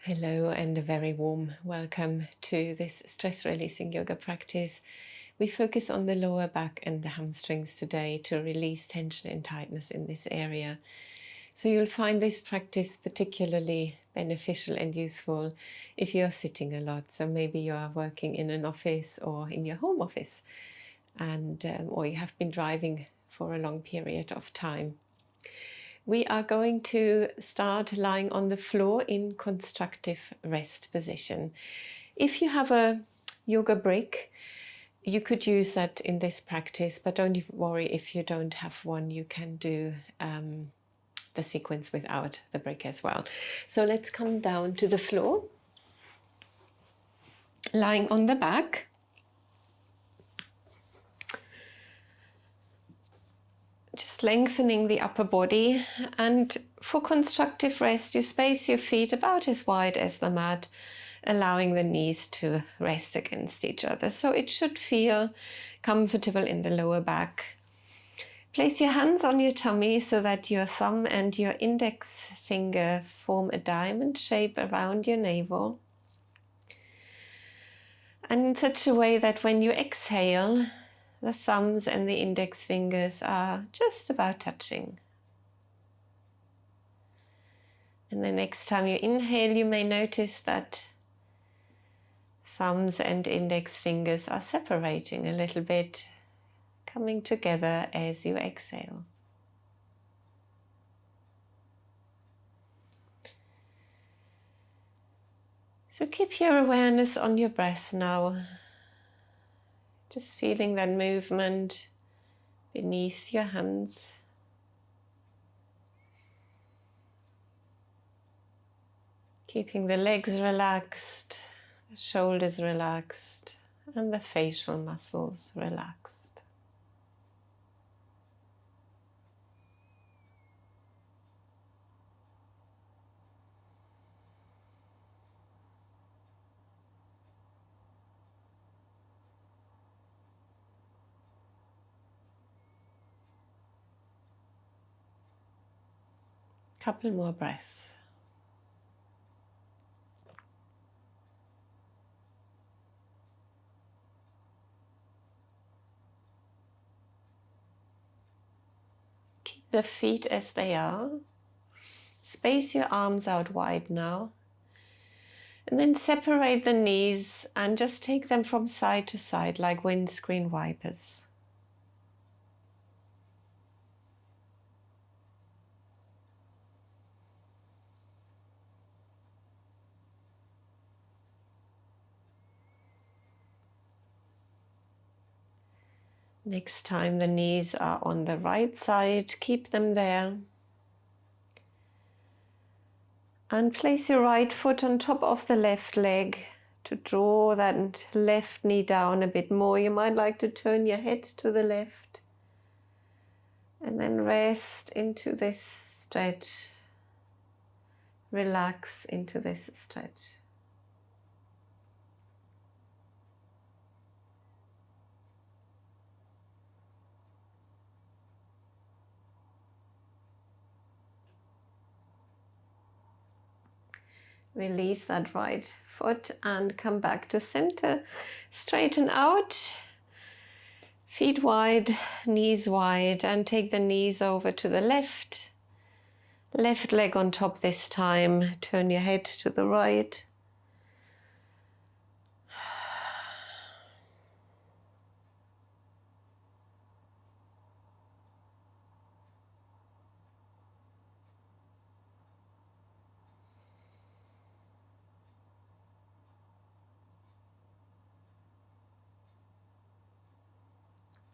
Hello and a very warm welcome to this stress releasing yoga practice. We focus on the lower back and the hamstrings today to release tension and tightness in this area. So you'll find this practice particularly beneficial and useful if you're sitting a lot. So maybe you are working in an office or in your home office, and or you have been driving for a long period of time. We are going to start lying on the floor in constructive rest position. If you have a yoga brick, you could use that in this practice, but don't worry if you don't have one. You can do the sequence without the brick as well. So let's come down to the floor, lying on the back. Just lengthening the upper body, and for constructive rest you space your feet about as wide as the mat, allowing the knees to rest against each other, so it should feel comfortable in the lower back. Place your hands on your tummy so that your thumb and your index finger form a diamond shape around your navel, and in such a way that when you exhale, the thumbs and the index fingers are just about touching. And the next time you inhale, you may notice that thumbs and index fingers are separating a little bit, coming together as you exhale. So keep your awareness on your breath now. Just feeling that movement beneath your hands. Keeping the legs relaxed, the shoulders relaxed, and the facial muscles relaxed. Couple more breaths. Keep the feet as they are. Space your arms out wide now. And then separate the knees and just take them from side to side like windscreen wipers. Next time the knees are on the right side, keep them there. And place your right foot on top of the left leg to draw that left knee down a bit more. You might like to turn your head to the left. And then rest into this stretch. Relax into this stretch. Release that right foot and come back to center. Straighten out, feet wide, knees wide, and take the knees over to the left. Left leg on top this time. Turn your head to the right.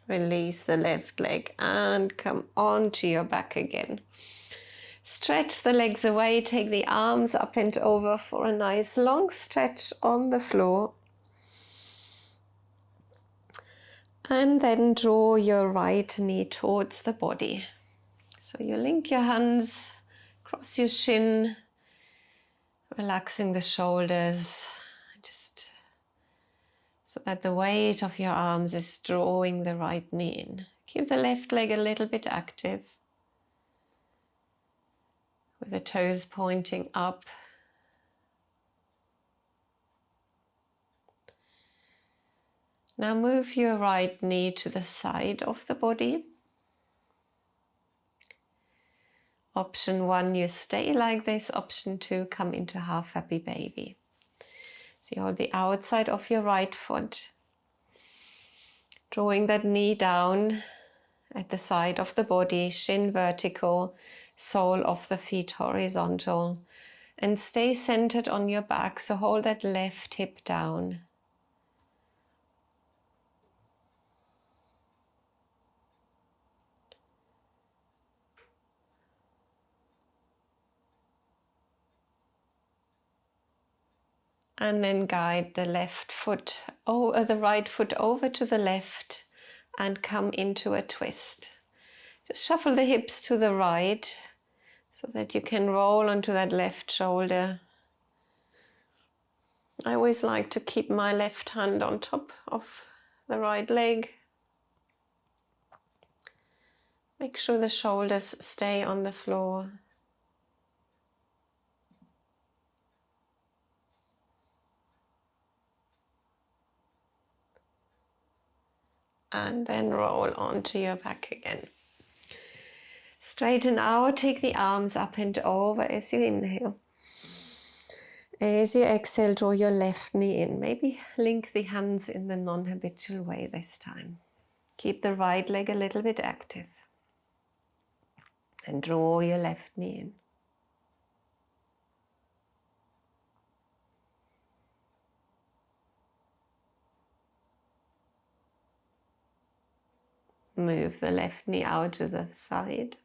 Release the left leg and come onto your back again. Stretch the legs away, take the arms up and over for a nice long stretch on the floor. And then draw your right knee towards the body. So you link your hands, cross your shin, relaxing the shoulders, just so that the weight of your arms is drawing the right knee in. Keep the left leg a little bit active, with the toes pointing up Now move your right knee to the side of the body. Option 1, you stay like this. Option 2, come into half happy baby. So you hold the outside of your right foot, drawing that knee down at the side of the body, shin vertical, sole of the feet horizontal, and stay centered on your back. So hold that left hip down. And then guide the left foot, the right foot over to the left and come into a twist. Just shuffle the hips to the right so that you can roll onto that left shoulder. I always like to keep my left hand on top of the right leg. Make sure the shoulders stay on the floor. And then roll onto your back again. Straighten out, take the arms up and over as you inhale. As you exhale, draw your left knee in. Maybe link the hands in the non-habitual way this time. Keep the right leg a little bit active. And draw your left knee in. Move the left knee out to the side.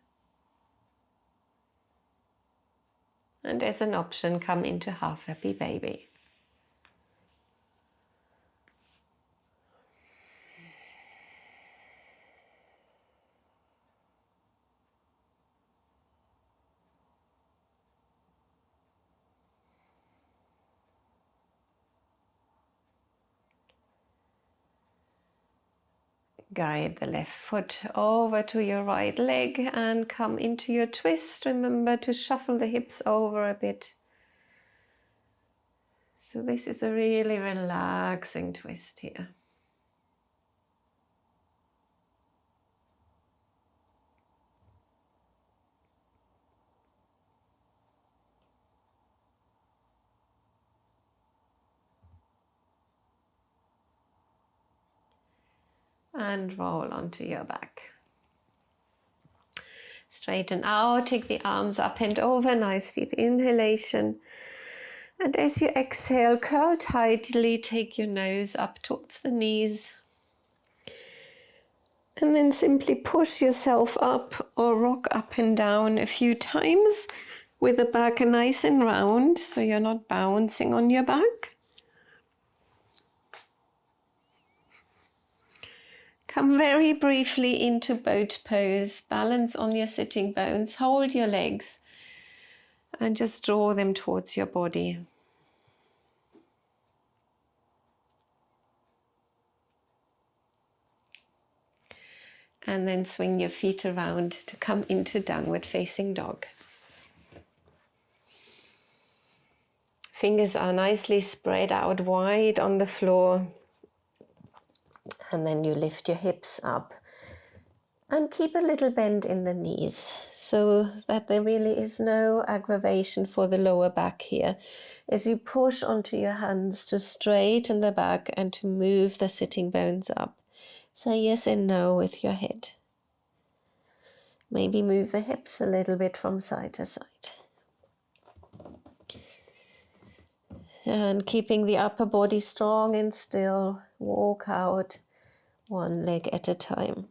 And as an option, come into half happy baby. Guide the left foot over to your right leg and come into your twist. Remember to shuffle the hips over a bit. So this is a really relaxing twist here. And roll onto your back. Straighten out, take the arms up and over, nice deep inhalation. And as you exhale, curl tightly, take your nose up towards the knees. And then simply push yourself up or rock up and down a few times with the back nice and round, so you're not bouncing on your back. Come very briefly into boat pose, balance on your sitting bones, hold your legs and just draw them towards your body. And then swing your feet around to come into downward facing dog. Fingers are nicely spread out wide on the floor. And then you lift your hips up and keep a little bend in the knees so that there really is no aggravation for the lower back here. As you push onto your hands to straighten the back and to move the sitting bones up. Say yes and no with your head. Maybe move the hips a little bit from side to side. And keeping the upper body strong and still, walk out one leg at a time.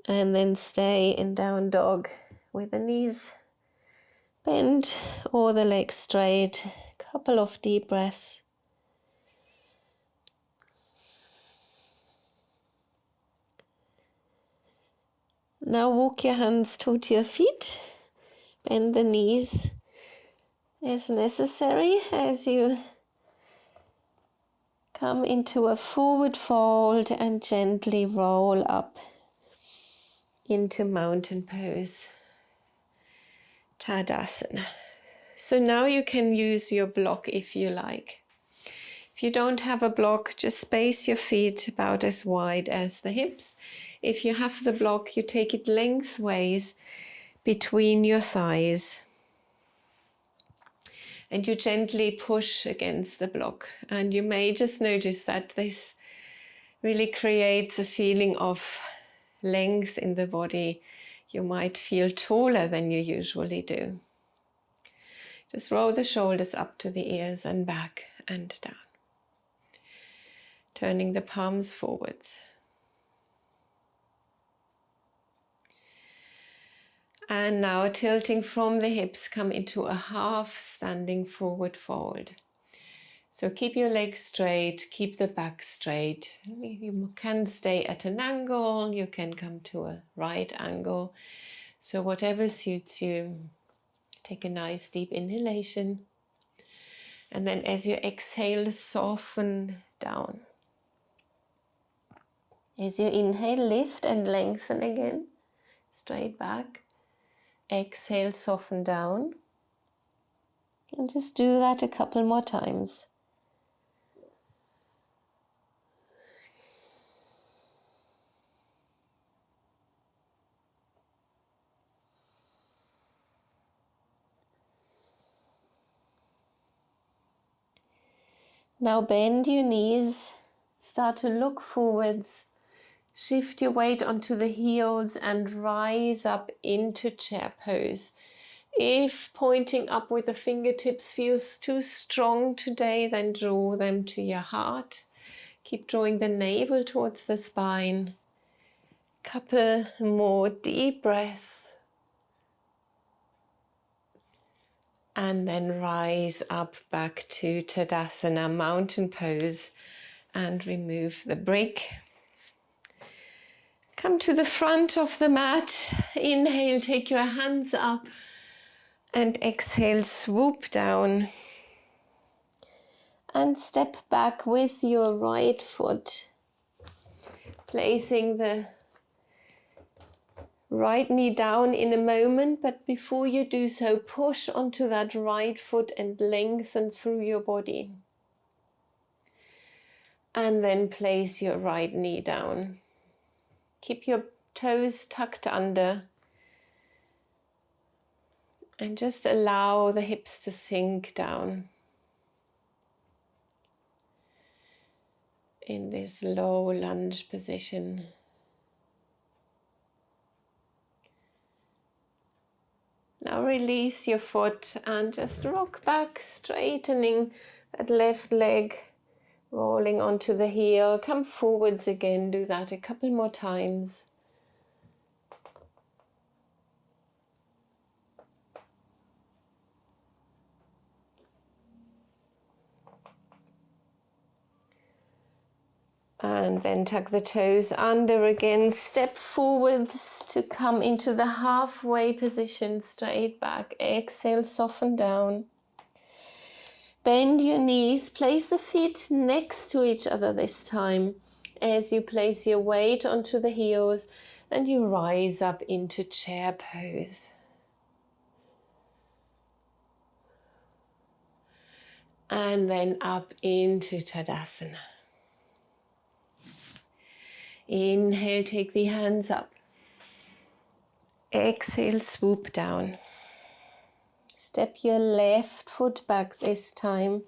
And then stay in down dog with the knees bent or the legs straight. Couple of deep breaths. Now walk your hands toward your feet. Bend the knees as necessary as you come into a forward fold and gently roll up into mountain pose, Tadasana. So now you can use your block if you like. If you don't have a block, just space your feet about as wide as the hips. If you have the block, you take it lengthways between your thighs. And you gently push against the block. And you may just notice that this really creates a feeling of length in the body. You might feel taller than you usually do. Just roll the shoulders up to the ears and back and down. Turning the palms forwards. And now tilting from the hips, come into a half standing forward fold. So keep your legs straight, keep the back straight. You can stay at an angle, you can come to a right angle. So whatever suits you. Take a nice deep inhalation. And then as you exhale, soften down. As you inhale, lift and lengthen again. Straight back. Exhale, soften down. And just do that a couple more times. Now bend your knees, start to look forwards, shift your weight onto the heels and rise up into chair pose. If pointing up with the fingertips feels too strong today, then draw them to your heart. Keep drawing the navel towards the spine. Couple more deep breaths. And then rise up back to Tadasana, mountain pose, and remove the brick. Come to the front of the mat. Inhale, take your hands up, and exhale, swoop down. And step back with your right foot, placing the right knee down in a moment, but before you do so, push onto that right foot and lengthen through your body. And then place your right knee down. Keep your toes tucked under. And just allow the hips to sink down in this low lunge position. Now release your foot and just rock back, straightening that left leg, rolling onto the heel. Come forwards again, do that a couple more times. And then tuck the toes under again, step forwards to come into the halfway position, straight back. Exhale, soften down. Bend your knees, place the feet next to each other this time as you place your weight onto the heels and you rise up into chair pose. And then up into Tadasana. Inhale, take the hands up. Exhale, swoop down. Step your left foot back this time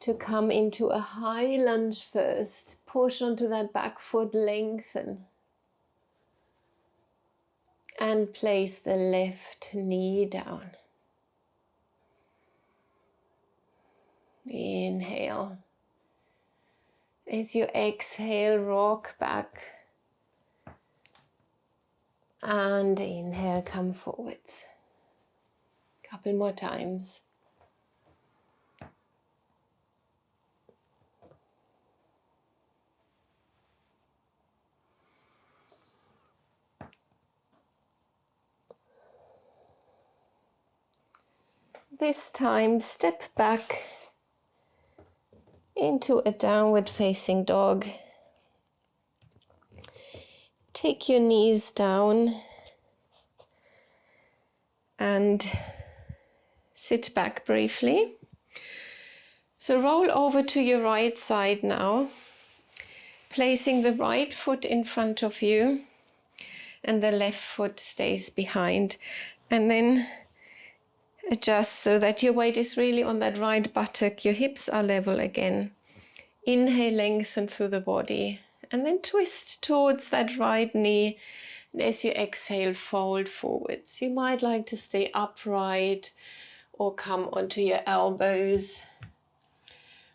to come into a high lunge first. Push onto that back foot, lengthen. And place the left knee down. Inhale. As you exhale, rock back. And inhale, come forwards. Couple more times. This time, step back into a downward facing dog. Take your knees down and Sit back briefly. So roll over to your right side now, placing the right foot in front of you and the left foot stays behind. And then adjust so that your weight is really on that right buttock, your hips are level again. Inhale, lengthen through the body, and then twist towards that right knee. And as you exhale, fold forwards. You might like to stay upright or come onto your elbows,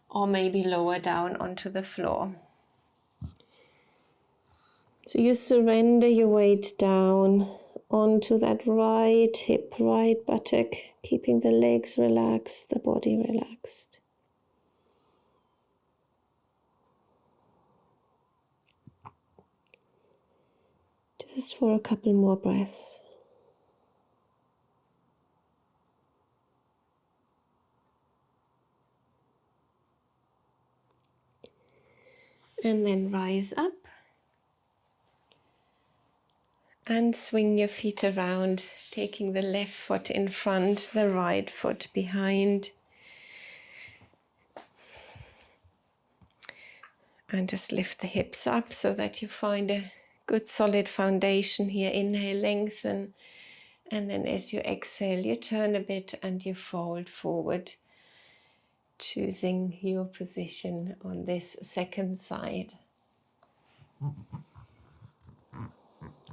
or maybe lower down onto the floor. So you surrender your weight down onto that right hip, right buttock, keeping the legs relaxed, the body relaxed. Just for a couple more breaths. And then rise up and swing your feet around, taking the left foot in front, the right foot behind. And just lift the hips up so that you find a good solid foundation here. Inhale, lengthen. And then as you exhale, you turn a bit and you fold forward, choosing your position on this second side.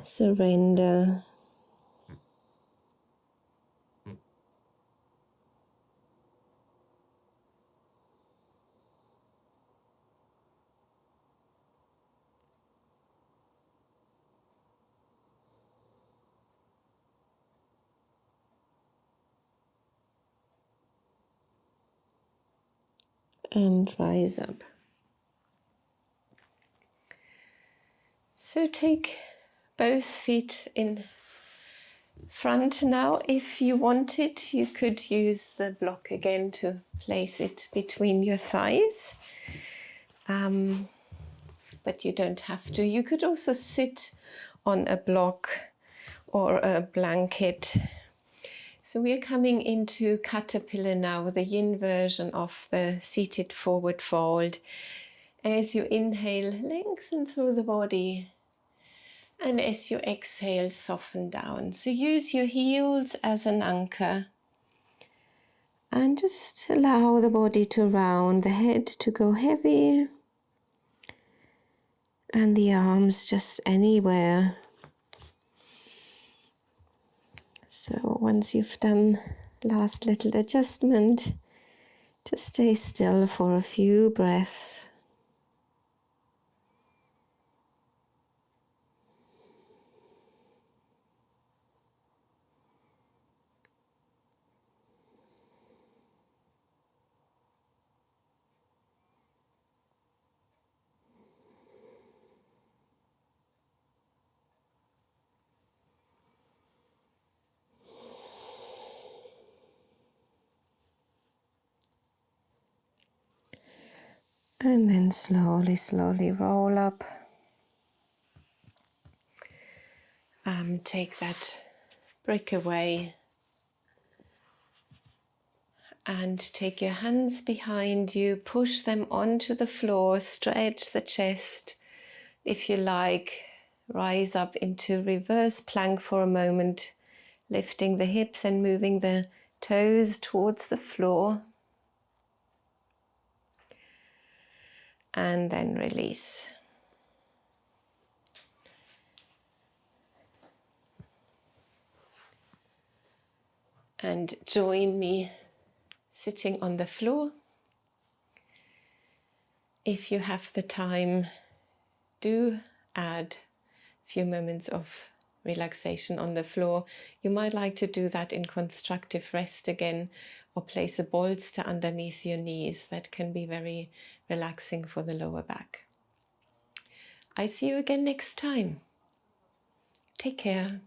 Surrender. And rise up. So take both feet in front now. If you wanted, you could use the block again to place it between your thighs. But you don't have to. You could also sit on a block or a blanket. So we are coming into caterpillar now, the yin version of the seated forward fold. As you inhale, lengthen through the body. And as you exhale, soften down. So use your heels as an anchor. And just allow the body to round, the head to go heavy. And the arms just anywhere. So once you've done last little adjustment, just stay still for a few breaths. And then slowly, slowly roll up. Take that brick away. And take your hands behind you, push them onto the floor, stretch the chest. If you like, rise up into reverse plank for a moment, lifting the hips and moving the toes towards the floor. And then release. And join me sitting on the floor. If you have the time, do add a few moments of relaxation on the floor. You might like to do that in constructive rest again, or place a bolster underneath your knees. That can be very relaxing for the lower back. I see you again next time. Take care.